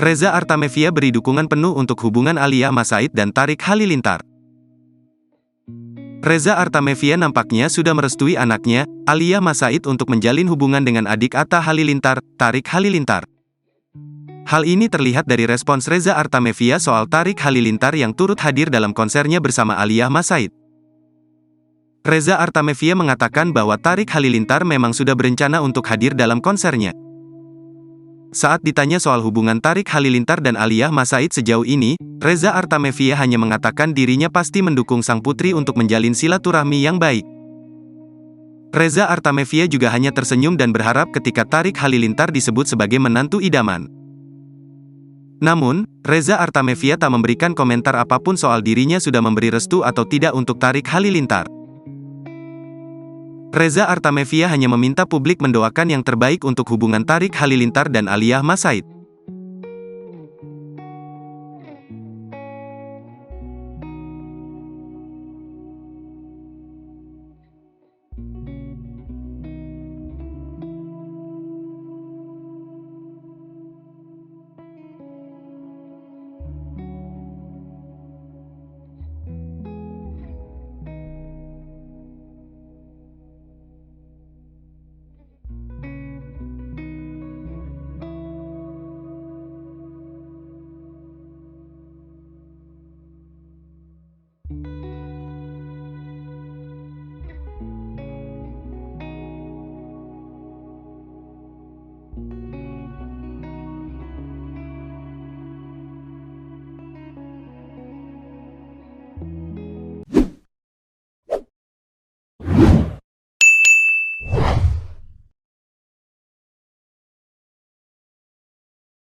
Reza Artamevia beri dukungan penuh untuk hubungan Alia Mas Said dan Tarik Halilintar. Reza Artamevia nampaknya sudah merestui anaknya, Alia Mas Said untuk menjalin hubungan dengan adik Atta Halilintar, Tarik Halilintar. Hal ini terlihat dari respons Reza Artamevia soal Tarik Halilintar yang turut hadir dalam konsernya bersama Alia Mas Said. Reza Artamevia mengatakan bahwa Tarik Halilintar memang sudah berencana untuk hadir dalam konsernya. Saat ditanya soal hubungan Tarik Halilintar dan Alia Mas Said sejauh ini, Reza Artamevia hanya mengatakan dirinya pasti mendukung sang putri untuk menjalin silaturahmi yang baik. Reza Artamevia juga hanya tersenyum dan berharap ketika Tarik Halilintar disebut sebagai menantu idaman. Namun, Reza Artamevia tak memberikan komentar apapun soal dirinya sudah memberi restu atau tidak untuk Tarik Halilintar. Reza Artamevia hanya meminta publik mendoakan yang terbaik untuk hubungan Tarik Halilintar dan Alia Mas Said.